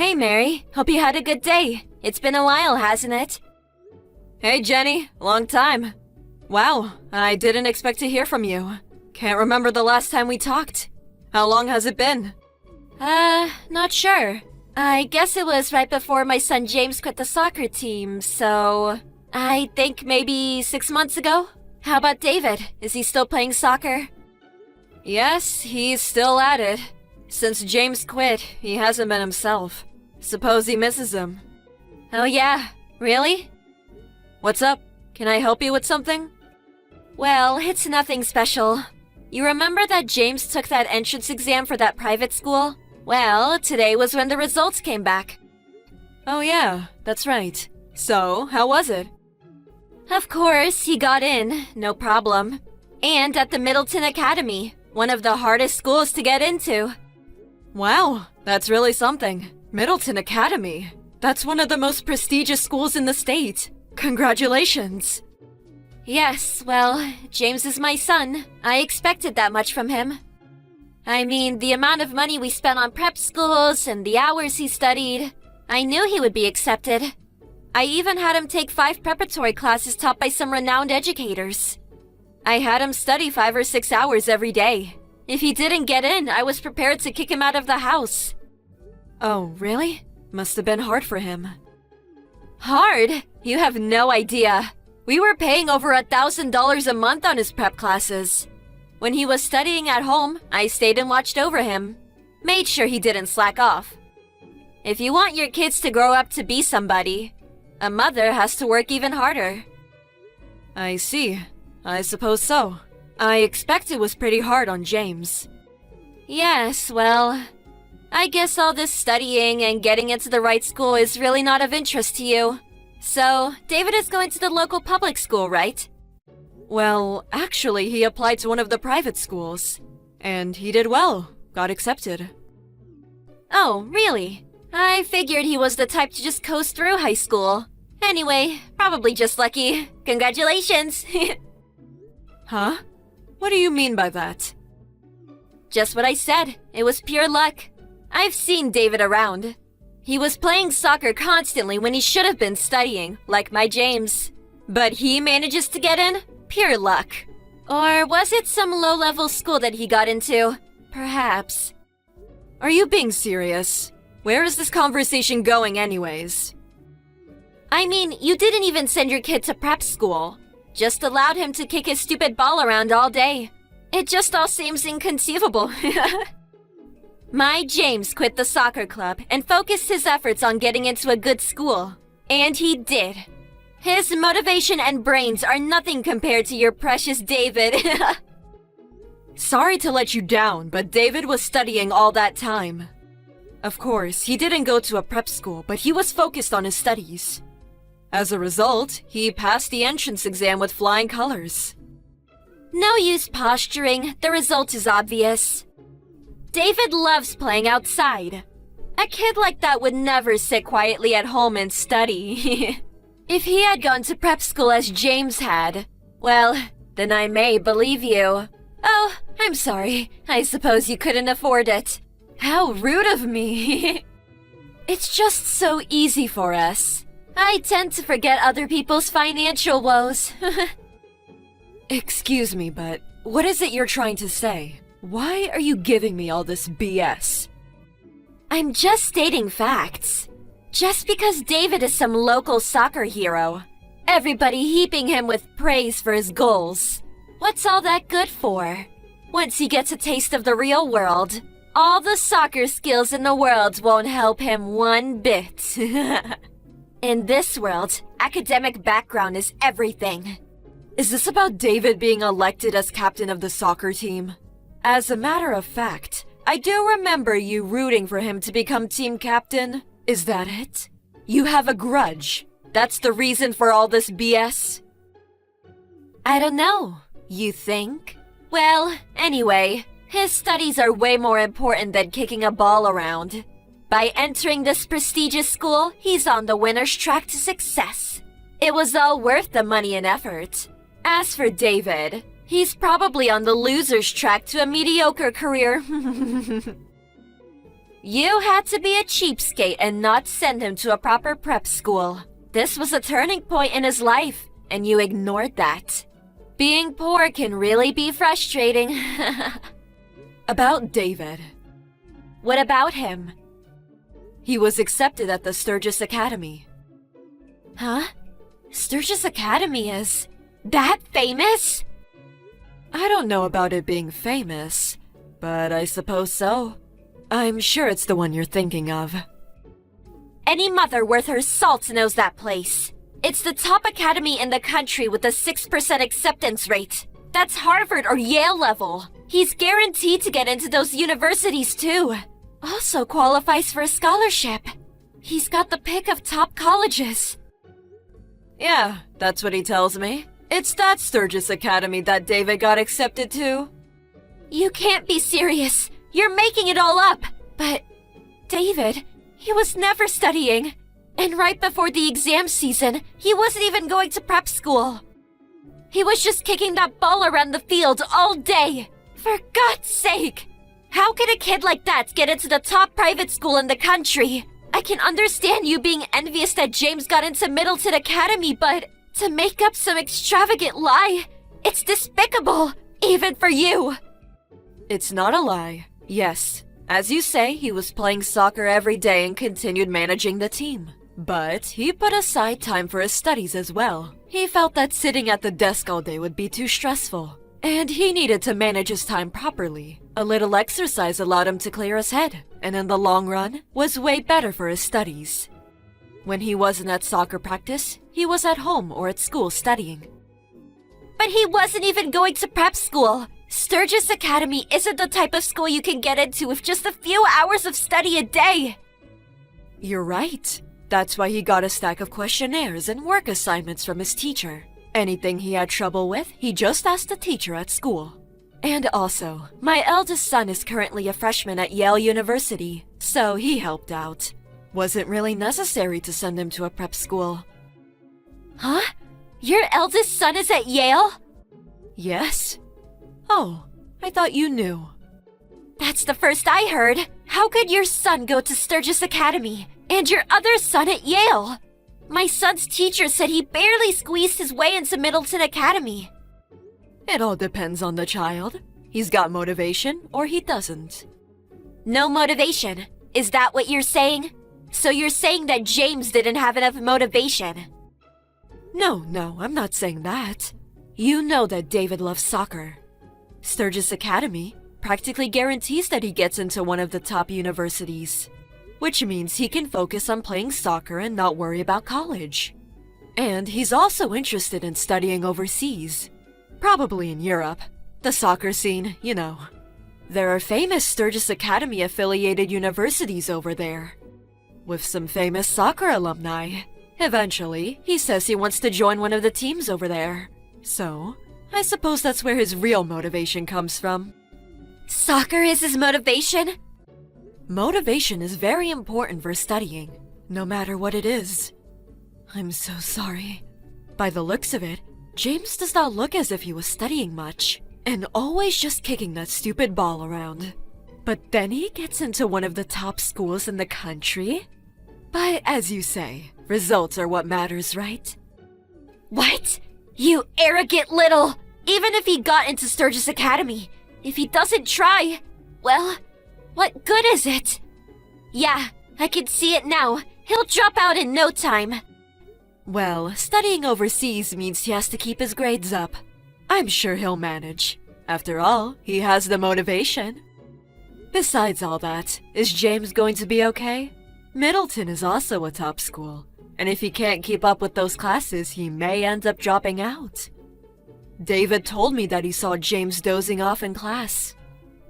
Hey Mary, hope you had a good day. It's been a while, hasn't it? Hey Jenny, long time. Wow, I didn't expect to hear from you. Can't remember the last time we talked. How long has it been? Not sure. I guess it was right before my son James quit the soccer team, so I think maybe 6 months ago. How about David? Is he still playing soccer? Yes, he's still at it. Since James quit, he hasn't been himself. Suppose he misses him. Oh yeah, really? What's up? Can I help you with something? Well, it's nothing special. You remember that James took that entrance exam for that private school? Well, today was when the results came back. Oh yeah, that's right. So, how was it? Of course, he got in, no problem. And at the Middleton Academy, one of the hardest schools to get into. Wow, that's really something. Middleton Academy. That's one of the most prestigious schools in the state. Congratulations. Yes, well, James is my son. I expected that much from him. I mean, the amount of money we spent on prep schools and the hours he studied, I knew he would be accepted. I even had him take 5 preparatory classes taught by some renowned educators. I had him study 5 or 6 hours every day. If he didn't get in, I was prepared to kick him out of the house. Oh, really? Must have been hard for him. Hard? You have no idea. We were paying over $1,000 a month on his prep classes. When he was studying at home, I stayed and watched over him. Made sure he didn't slack off. If you want your kids to grow up to be somebody, a mother has to work even harder. I see. I suppose so. I expect it was pretty hard on James. Yes, well, I guess all this studying and getting into the right school is really not of interest to you. So, David is going to the local public school, right? Well, actually, he applied to one of the private schools. And he did well. Got accepted. Oh, really? I figured he was the type to just coast through high school. Anyway, probably just lucky. Congratulations! Huh? What do you mean by that? Just what I said. It was pure luck. I've seen David around. He was playing soccer constantly when he should have been studying, like my James. But he manages to get in? Pure luck. Or was it some low-level school that he got into? Perhaps. Are you being serious? Where is this conversation going anyways? I mean, you didn't even send your kid to prep school. Just allowed him to kick his stupid ball around all day. It just all seems inconceivable. My James quit the soccer club and focused his efforts on getting into a good school. And he did. His motivation and brains are nothing compared to your precious David. Sorry to let you down, but David was studying all that time. Of course, he didn't go to a prep school, but he was focused on his studies. As a result, he passed the entrance exam with flying colors. No use posturing, the result is obvious. David loves playing outside. A kid like that would never sit quietly at home and study. If he had gone to prep school as James had, well, then I may believe you. Oh, I'm sorry. I suppose you couldn't afford it. How rude of me. It's just so easy for us. I tend to forget other people's financial woes. Excuse me, but what is it you're trying to say? Why are you giving me all this BS? I'm just stating facts. Just because David is some local soccer hero, everybody heaping him with praise for his goals. What's all that good for? Once he gets a taste of the real world, all the soccer skills in the world won't help him one bit. In this world, academic background is everything. Is this about David being elected as captain of the soccer team? As a matter of fact, I do remember you rooting for him to become team captain. Is that it? You have a grudge. That's the reason for all this BS? I don't know. You think? Well, anyway, his studies are way more important than kicking a ball around. By entering this prestigious school, he's on the winner's track to success. It was all worth the money and effort. As for David, he's probably on the loser's track to a mediocre career. You had to be a cheapskate and not send him to a proper prep school. This was a turning point in his life, and you ignored that. Being poor can really be frustrating. About David. What about him? He was accepted at the Sturgis Academy. Huh? Sturgis Academy is that famous? I don't know about it being famous, but I suppose so. I'm sure it's the one you're thinking of. Any mother worth her salt knows that place. It's the top academy in the country with a 6% acceptance rate. That's Harvard or Yale level. He's guaranteed to get into those universities too. Also qualifies for a scholarship. He's got the pick of top colleges. Yeah, that's what he tells me. It's that Sturgis Academy that David got accepted to. You can't be serious. You're making it all up. But David, he was never studying. And right before the exam season, he wasn't even going to prep school. He was just kicking that ball around the field all day. For God's sake! How can a kid like that get into the top private school in the country? I can understand you being envious that James got into Middleton Academy, but to make up some extravagant lie, it's despicable, even for you. It's not a lie. Yes, as you say, he was playing soccer every day and continued managing the team. But he put aside time for his studies as well. He felt that sitting at the desk all day would be too stressful, and he needed to manage his time properly. A little exercise allowed him to clear his head, and in the long run, was way better for his studies. When he wasn't at soccer practice, he was at home or at school studying. But he wasn't even going to prep school. Sturgis Academy isn't the type of school you can get into with just a few hours of study a day. You're right. That's why he got a stack of questionnaires and work assignments from his teacher. Anything he had trouble with, he just asked the teacher at school. And also, my eldest son is currently a freshman at Yale University, so he helped out. Wasn't really necessary to send him to a prep school. Huh? Your eldest son is at Yale? Yes. Oh, I thought you knew. That's the first I heard. How could your son go to Sturgis Academy and your other son at Yale? My son's teacher said he barely squeezed his way into Middleton Academy. It all depends on the child. He's got motivation or he doesn't. No motivation. Is that what you're saying? So you're saying that James didn't have enough motivation? No, I'm not saying that. You know that David loves soccer. Sturgis Academy practically guarantees that he gets into one of the top universities, which means he can focus on playing soccer and not worry about college. And he's also interested in studying overseas, probably in Europe. The soccer scene, you know. There are famous Sturgis Academy affiliated universities over there, with some famous soccer alumni. Eventually, he says he wants to join one of the teams over there. So, I suppose that's where his real motivation comes from. Soccer is his motivation? Motivation is very important for studying, no matter what it is. I'm so sorry. By the looks of it, James does not look as if he was studying much, and always just kicking that stupid ball around. But then he gets into one of the top schools in the country? But as you say, results are what matters, right? What? You arrogant little... Even if he got into Sturgis Academy, if he doesn't try, well, what good is it? Yeah, I can see it now. He'll drop out in no time. Well, studying overseas means he has to keep his grades up. I'm sure he'll manage. After all, he has the motivation. Besides all that, is James going to be okay? Middleton is also a top school, and if he can't keep up with those classes, he may end up dropping out. David told me that he saw James dozing off in class,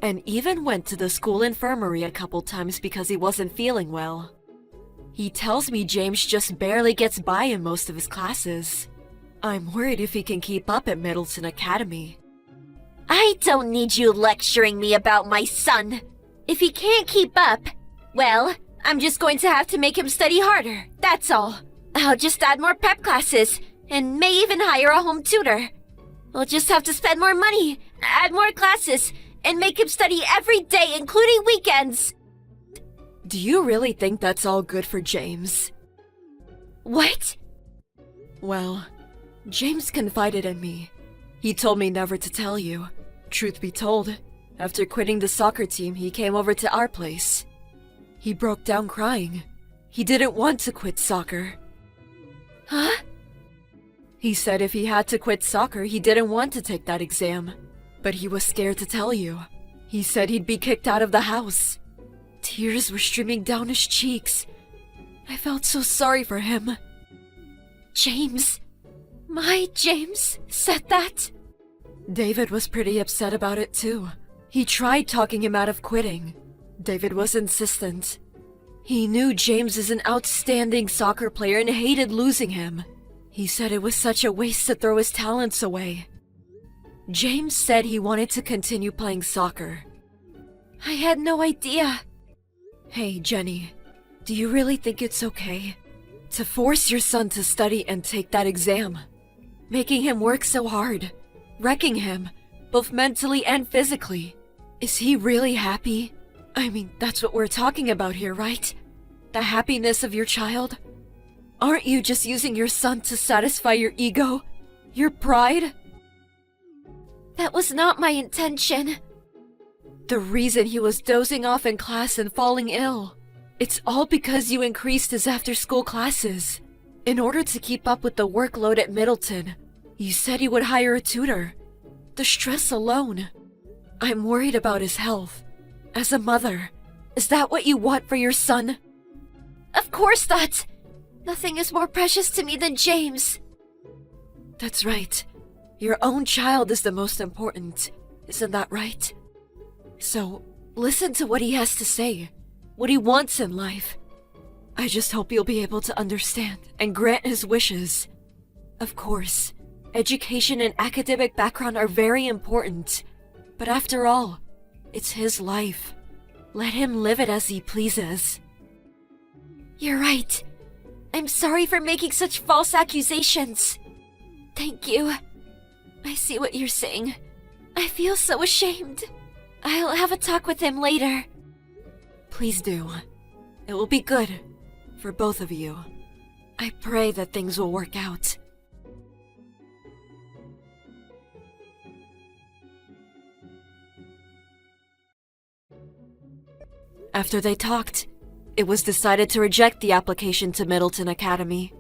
and even went to the school infirmary a couple times because he wasn't feeling well. He tells me James just barely gets by in most of his classes. I'm worried if he can keep up at Middleton Academy. I don't need you lecturing me about my son. If he can't keep up, well, I'm just going to have to make him study harder, that's all. I'll just add more prep classes, and may even hire a home tutor. We'll just have to spend more money, add more classes, and make him study every day, including weekends. Do you really think that's all good for James? What? Well, James confided in me. He told me never to tell you. Truth be told, after quitting the soccer team, he came over to our place. He broke down crying. He didn't want to quit soccer. Huh? He said if he had to quit soccer, he didn't want to take that exam. But he was scared to tell you. He said he'd be kicked out of the house. Tears were streaming down his cheeks. I felt so sorry for him. James? My James said that? David was pretty upset about it too. He tried talking him out of quitting. David was insistent. He knew James is an outstanding soccer player and hated losing him. He said it was such a waste to throw his talents away. James said he wanted to continue playing soccer. I had no idea. Hey, Jenny, do you really think it's okay to force your son to study and take that exam? Making him work so hard, wrecking him, both mentally and physically. Is he really happy? I mean, that's what we're talking about here, right? The happiness of your child? Aren't you just using your son to satisfy your ego? Your pride? That was not my intention. The reason he was dozing off in class and falling ill. It's all because you increased his after-school classes. In order to keep up with the workload at Middleton, you said you would hire a tutor. The stress alone. I'm worried about his health. As a mother, is that what you want for your son? Of course not. Nothing is more precious to me than James. That's right. Your own child is the most important. Isn't that right? So, listen to what he has to say. What he wants in life. I just hope you'll be able to understand and grant his wishes. Of course, education and academic background are very important. But after all, it's his life. Let him live it as he pleases. You're right. I'm sorry for making such false accusations. Thank you. I see what you're saying. I feel so ashamed. I'll have a talk with him later. Please do. It will be good for both of you. I pray that things will work out. After they talked, it was decided to reject the application to Middleton Academy.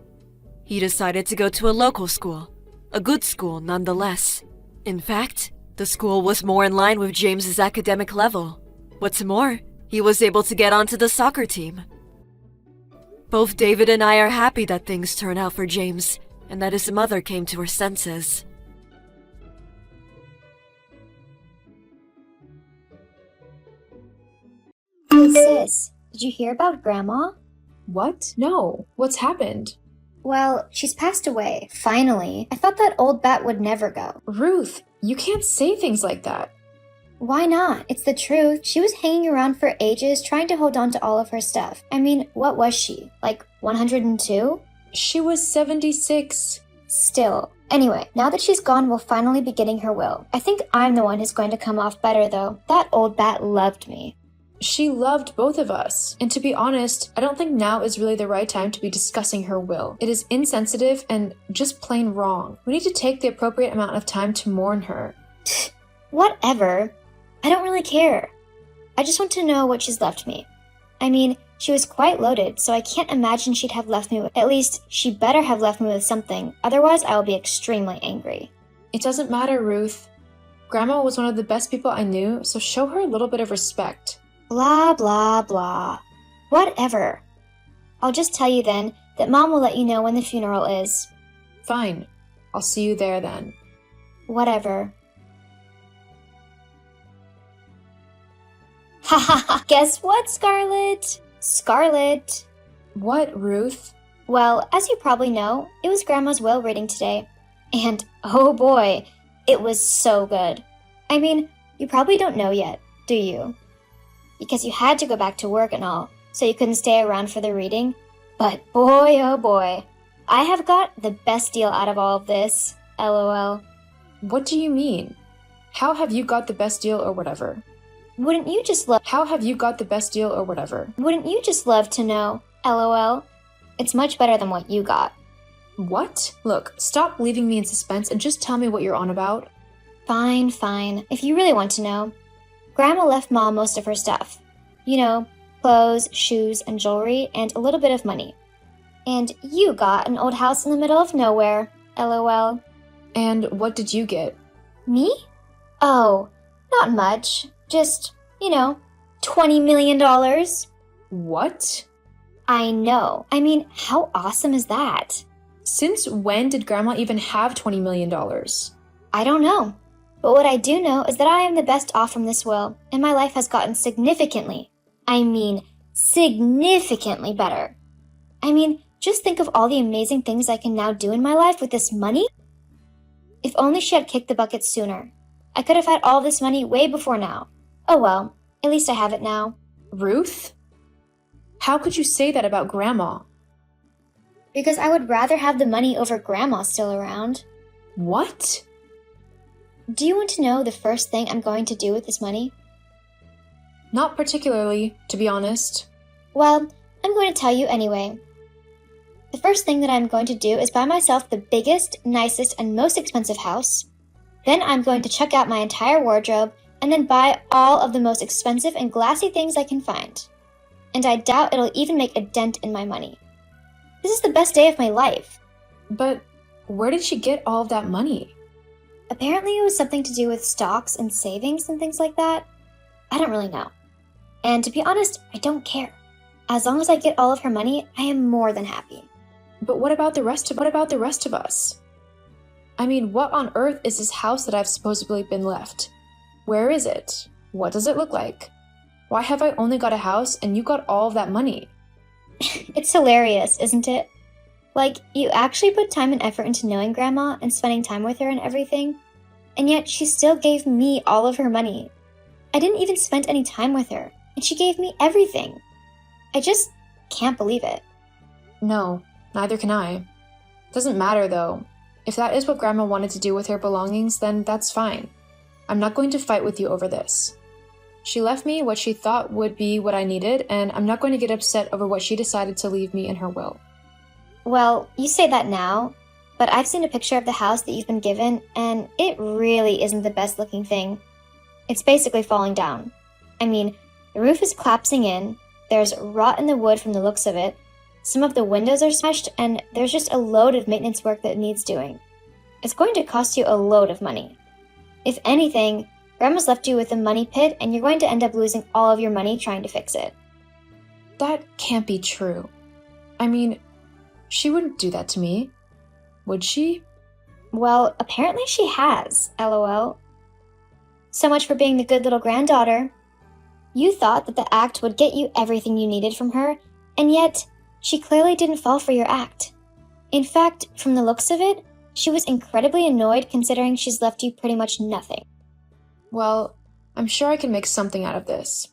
He decided to go to a local school, a good school nonetheless. In fact, the school was more in line with James's academic level. What's more, he was able to get onto the soccer team. Both David and I are happy that things turned out for James and that his mother came to her senses. Hey sis, did you hear about Grandma? What? No. What's happened? Well, she's passed away, finally. I thought that old bat would never go. Ruth, you can't say things like that. Why not? It's the truth. She was hanging around for ages trying to hold on to all of her stuff. I mean, what was she? Like 102? She was 76. Still. Anyway, now that she's gone, we'll finally be getting her will. I think I'm the one who's going to come off better though. That old bat loved me. She loved both of us. And to be honest, I don't think now is really the right time to be discussing her will. It is insensitive and just plain wrong. We need to take the appropriate amount of time to mourn her. Whatever. I don't really care. I just want to know what she's left me. I mean, she was quite loaded, so I can't imagine she'd have left me with— at least, she better have left me with something, otherwise I will be extremely angry. It doesn't matter, Ruth. Grandma was one of the best people I knew, so show her a little bit of respect. Blah, blah, blah. Whatever. I'll just tell you then that Mom will let you know when the funeral is. Fine. I'll see you there then. Whatever. Ha ha ha! Guess what, Scarlett? Scarlett. What, Ruth? Well, as you probably know, it was Grandma's will reading today. And, oh boy, it was so good. I mean, you probably don't know yet, do you? Because you had to go back to work and all, so you couldn't stay around for the reading. But boy, oh boy, I have got the best deal out of all of this. LOL. What do you mean? How have you got the best deal or whatever? Wouldn't you just love How have you got the best deal or whatever? Wouldn't you just love to know? LOL. It's much better than what you got. What? Look, stop leaving me in suspense and just tell me what you're on about. Fine, fine. If you really want to know. Grandma left Mom most of her stuff. You know, clothes, shoes, and jewelry, and a little bit of money. And you got an old house in the middle of nowhere. LOL. And what did you get? Me? Oh, not much. Just, $20 million. What? I know. I mean, how awesome is that? Since when did Grandma even have $20 million? I don't know. But what I do know is that I am the best off from this will, and my life has gotten significantly better. I mean, just think of all the amazing things I can now do in my life with this money. If only she had kicked the bucket sooner. I could have had all this money way before now. Oh well, at least I have it now. Ruth? How could you say that about Grandma? Because I would rather have the money over Grandma still around. What? Do you want to know the first thing I'm going to do with this money? Not particularly, to be honest. Well, I'm going to tell you anyway. The first thing that I'm going to do is buy myself the biggest, nicest, and most expensive house. Then I'm going to check out my entire wardrobe and then buy all of the most expensive and glassy things I can find. And I doubt it'll even make a dent in my money. This is the best day of my life. But where did she get all of that money? Apparently it was something to do with stocks and savings and things like that. I don't really know. And to be honest, I don't care. As long as I get all of her money, I am more than happy. But what about the rest of us? I mean, what on earth is this house that I've supposedly been left? Where is it? What does it look like? Why have I only got a house and you got all of that money? It's hilarious, isn't it? Like, you actually put time and effort into knowing Grandma and spending time with her and everything, and yet she still gave me all of her money. I didn't even spend any time with her, and she gave me everything. I just can't believe it. No, neither can I. Doesn't matter though. If that is what Grandma wanted to do with her belongings, then that's fine. I'm not going to fight with you over this. She left me what she thought would be what I needed, and I'm not going to get upset over what she decided to leave me in her will. Well, you say that now, but I've seen a picture of the house that you've been given, and it really isn't the best looking thing. It's basically falling down. I mean, the roof is collapsing in, there's rot in the wood from the looks of it, some of the windows are smashed, and there's just a load of maintenance work that needs doing. It's going to cost you a load of money. If anything, Grandma's left you with a money pit, and you're going to end up losing all of your money trying to fix it. That can't be true. I mean, she wouldn't do that to me. Would she? Well, apparently she has, LOL. So much for being the good little granddaughter. You thought that the act would get you everything you needed from her, and yet, she clearly didn't fall for your act. In fact, from the looks of it, she was incredibly annoyed considering she's left you pretty much nothing. Well, I'm sure I can make something out of this.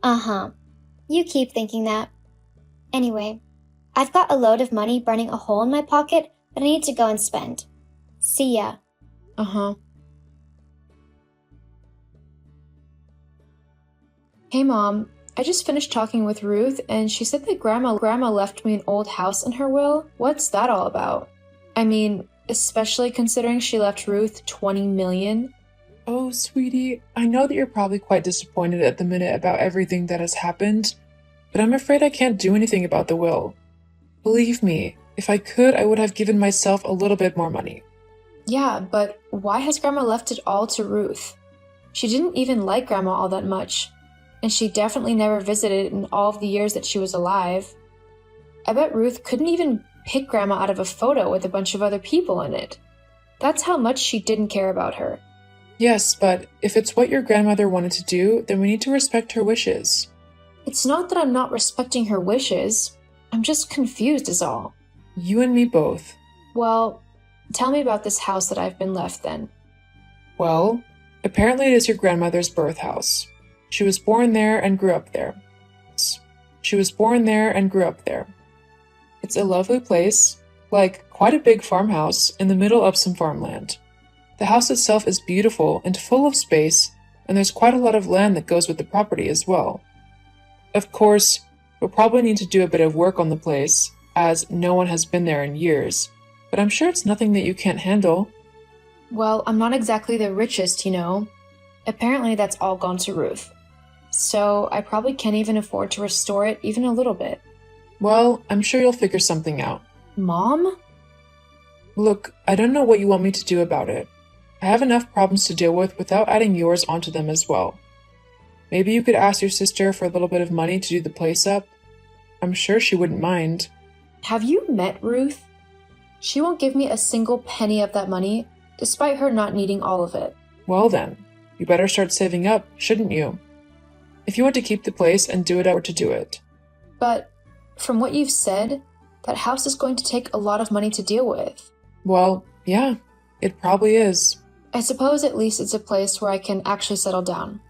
Uh-huh. You keep thinking that. Anyway, I've got a load of money burning a hole in my pocket that I need to go and spend. See ya. Uh-huh. Hey Mom, I just finished talking with Ruth and she said that Grandma left me an old house in her will. What's that all about? I mean, especially considering she left Ruth $20 million. Oh, sweetie, I know that you're probably quite disappointed at the minute about everything that has happened, but I'm afraid I can't do anything about the will. Believe me, if I could, I would have given myself a little bit more money. Yeah, but why has Grandma left it all to Ruth? She didn't even like Grandma all that much, and she definitely never visited in all of the years that she was alive. I bet Ruth couldn't even pick Grandma out of a photo with a bunch of other people in it. That's how much she didn't care about her. Yes, but if it's what your grandmother wanted to do, then we need to respect her wishes. It's not that I'm not respecting her wishes. I'm just confused is all. You and me both. Well, tell me about this house that I've been left then. Well, apparently it is your grandmother's birth house. She was born there and grew up there. It's a lovely place, like quite a big farmhouse in the middle of some farmland. The house itself is beautiful and full of space, and there's quite a lot of land that goes with the property as well. Of course, we'll probably need to do a bit of work on the place, as no one has been there in years, but I'm sure it's nothing that you can't handle. Well, I'm not exactly the richest, you know. Apparently that's all gone to Ruth. So I probably can't even afford to restore it even a little bit. Well, I'm sure you'll figure something out. Mom? Look, I don't know what you want me to do about it. I have enough problems to deal with without adding yours onto them as well. Maybe you could ask your sister for a little bit of money to do the place up. I'm sure she wouldn't mind. Have you met Ruth? She won't give me a single penny of that money, despite her not needing all of it. Well then, you better start saving up, shouldn't you? If you want to keep the place and do it out to do it. But from what you've said, that house is going to take a lot of money to deal with. Well, yeah, it probably is. I suppose at least it's a place where I can actually settle down.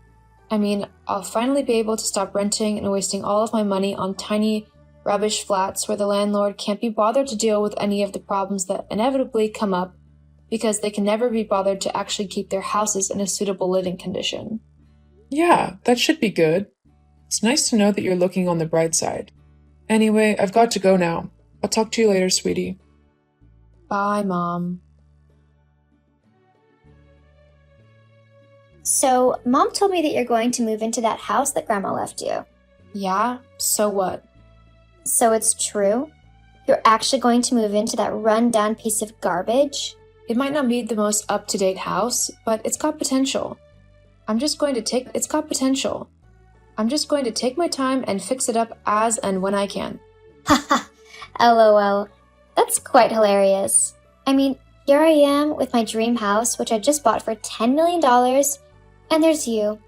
I mean, I'll finally be able to stop renting and wasting all of my money on tiny, rubbish flats where the landlord can't be bothered to deal with any of the problems that inevitably come up because they can never be bothered to actually keep their houses in a suitable living condition. Yeah, that should be good. It's nice to know that you're looking on the bright side. Anyway, I've got to go now. I'll talk to you later, sweetie. Bye, Mom. So, Mom told me that you're going to move into that house that Grandma left you. Yeah? So what? So it's true? You're actually going to move into that run-down piece of garbage? It might not be the most up-to-date house, but it's got potential. I'm just going to take my time and fix it up as and when I can. Haha, LOL. That's quite hilarious. I mean, here I am with my dream house, which I just bought for $10 million, and there's you,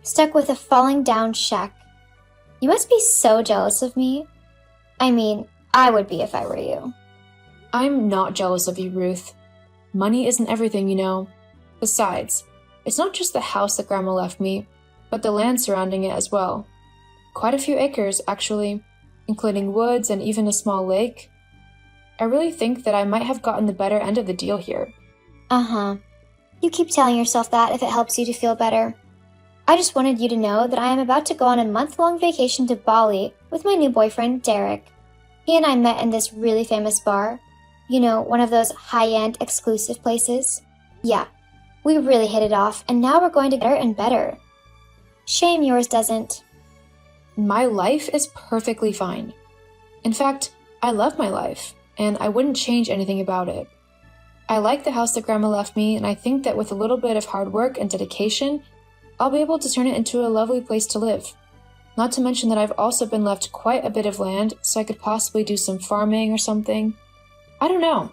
stuck with a falling down shack. You must be so jealous of me. I mean, I would be if I were you. I'm not jealous of you, Ruth. Money isn't everything, you know. Besides, it's not just the house that Grandma left me, but the land surrounding it as well. Quite a few acres, actually, including woods and even a small lake. I really think that I might have gotten the better end of the deal here. Uh-huh. You keep telling yourself that if it helps you to feel better. I just wanted you to know that I am about to go on a month-long vacation to Bali with my new boyfriend, Derek. He and I met in this really famous bar. You know, one of those high-end exclusive places. Yeah, we really hit it off, and now we're going to get better and better. Shame yours doesn't. My life is perfectly fine. In fact, I love my life, and I wouldn't change anything about it. I like the house that Grandma left me, and I think that with a little bit of hard work and dedication, I'll be able to turn it into a lovely place to live. Not to mention that I've also been left quite a bit of land, so I could possibly do some farming or something. I don't know.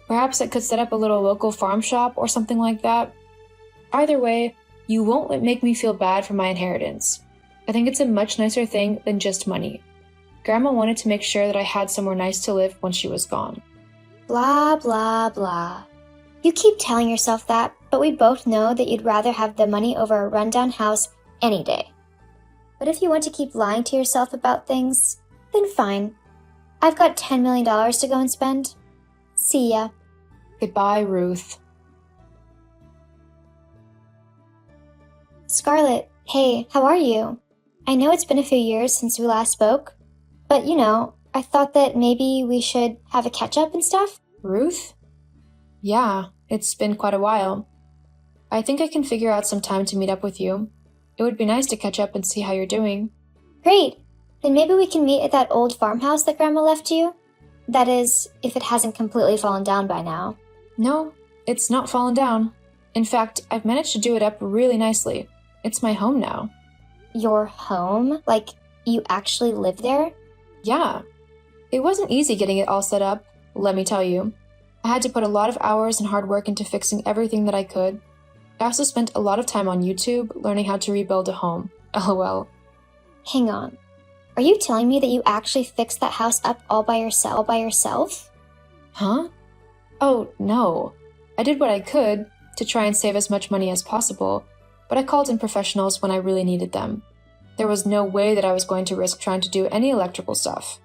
Perhaps I could set up a little local farm shop or something like that. Either way, you won't make me feel bad for my inheritance. I think it's a much nicer thing than just money. Grandma wanted to make sure that I had somewhere nice to live when she was gone. Blah, blah, blah. You keep telling yourself that, but we both know that you'd rather have the money over a rundown house any day. But if you want to keep lying to yourself about things, then fine. I've got $10 million to go and spend. See ya. Goodbye, Ruth. Scarlett, hey, how are you? I know it's been a few years since we last spoke, but you know, I thought that maybe we should have a catch-up and stuff. Ruth? Yeah, it's been quite a while. I think I can figure out some time to meet up with you. It would be nice to catch up and see how you're doing. Great! Then maybe we can meet at that old farmhouse that Grandma left you? That is, if it hasn't completely fallen down by now. No, it's not fallen down. In fact, I've managed to do it up really nicely. It's my home now. Your home? Like, you actually live there? Yeah. It wasn't easy getting it all set up, let me tell you. I had to put a lot of hours and hard work into fixing everything that I could. I also spent a lot of time on YouTube learning how to rebuild a home. LOL. Hang on. Are you telling me that you actually fixed that house up all by yourself? Huh? Oh, no. I did what I could to try and save as much money as possible, but I called in professionals when I really needed them. There was no way that I was going to risk trying to do any electrical stuff.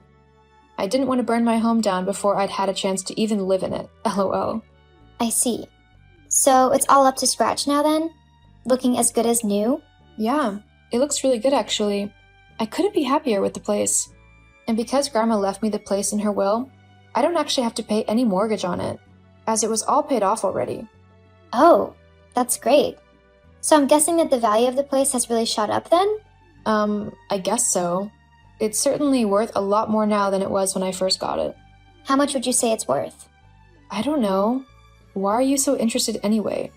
I didn't want to burn my home down before I'd had a chance to even live in it. LOL. I see. So it's all up to scratch now then? Looking as good as new? Yeah, it looks really good actually. I couldn't be happier with the place. And because Grandma left me the place in her will, I don't actually have to pay any mortgage on it, as it was all paid off already. Oh, that's great. So I'm guessing that the value of the place has really shot up then? I guess so. It's certainly worth a lot more now than it was when I first got it. How much would you say it's worth? I don't know. Why are you so interested anyway?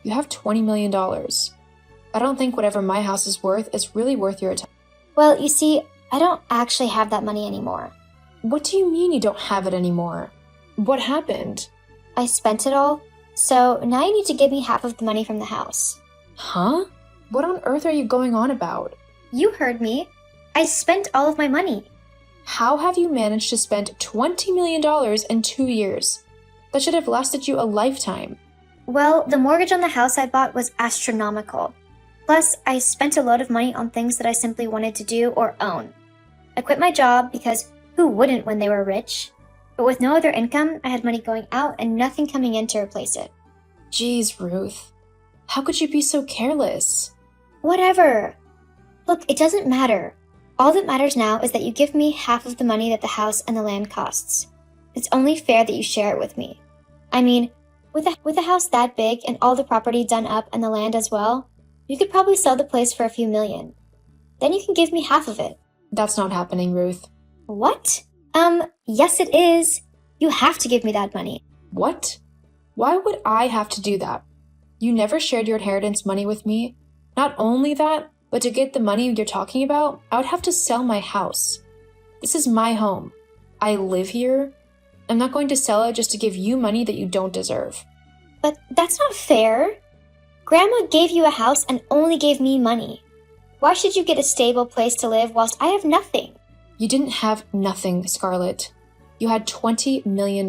You have $20 million. I don't think whatever my house is worth is really worth your attention. Well, you see, I don't actually have that money anymore. What do you mean you don't have it anymore? What happened? I spent it all, so now you need to give me half of the money from the house. Huh? What on earth are you going on about? You heard me. I spent all of my money. How have you managed to spend $20 million in 2 years? That should have lasted you a lifetime. Well, the mortgage on the house I bought was astronomical. Plus, I spent a lot of money on things that I simply wanted to do or own. I quit my job because who wouldn't when they were rich? But with no other income, I had money going out and nothing coming in to replace it. Jeez, Ruth. How could you be so careless? Whatever. Look, it doesn't matter. All that matters now is that you give me half of the money that the house and the land costs. It's only fair that you share it with me. I mean, with a house that big and all the property done up and the land as well, you could probably sell the place for a few million. Then you can give me half of it. That's not happening, Ruth. What? Yes it is. You have to give me that money. What? Why would I have to do that? You never shared your inheritance money with me. Not only that, but to get the money you're talking about, I would have to sell my house. This is my home. I live here. I'm not going to sell it just to give you money that you don't deserve. But that's not fair. Grandma gave you a house and only gave me money. Why should you get a stable place to live whilst I have nothing? You didn't have nothing, Scarlett. You had $20 million.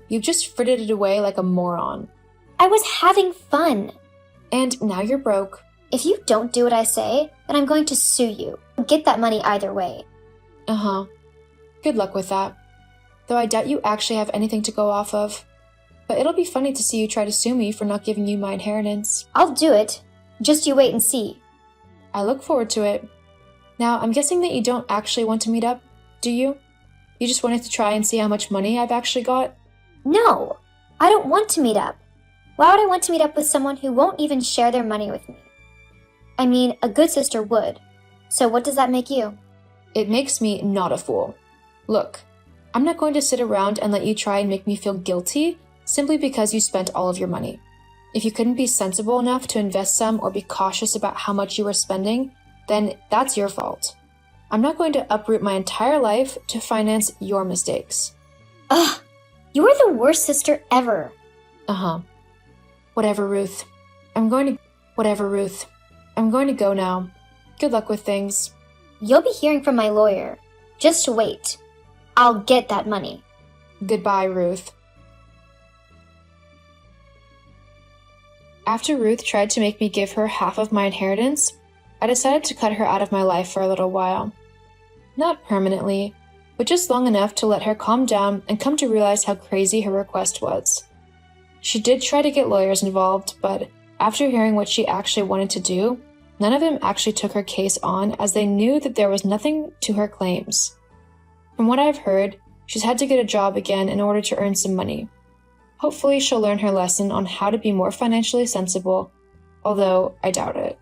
You just frittered it away like a moron. I was having fun. And now you're broke. If you don't do what I say, then I'm going to sue you. Get that money either way. Uh-huh. Good luck with that. Though I doubt you actually have anything to go off of. But it'll be funny to see you try to sue me for not giving you my inheritance. I'll do it. Just you wait and see. I look forward to it. Now, I'm guessing that you don't actually want to meet up, do you? You just wanted to try and see how much money I've actually got? No, I don't want to meet up. Why would I want to meet up with someone who won't even share their money with me? I mean, a good sister would. So what does that make you? It makes me not a fool. Look, I'm not going to sit around and let you try and make me feel guilty simply because you spent all of your money. If you couldn't be sensible enough to invest some or be cautious about how much you were spending, then that's your fault. I'm not going to uproot my entire life to finance your mistakes. Ugh, you are the worst sister ever. Uh-huh. Whatever, Ruth. I'm going to go now. Good luck with things. You'll be hearing from my lawyer. Just wait. I'll get that money. Goodbye, Ruth. After Ruth tried to make me give her half of my inheritance, I decided to cut her out of my life for a little while. Not permanently, but just long enough to let her calm down and come to realize how crazy her request was. She did try to get lawyers involved, but after hearing what she actually wanted to do, none of them actually took her case on as they knew that there was nothing to her claims. From what I've heard, she's had to get a job again in order to earn some money. Hopefully she'll learn her lesson on how to be more financially sensible, although I doubt it.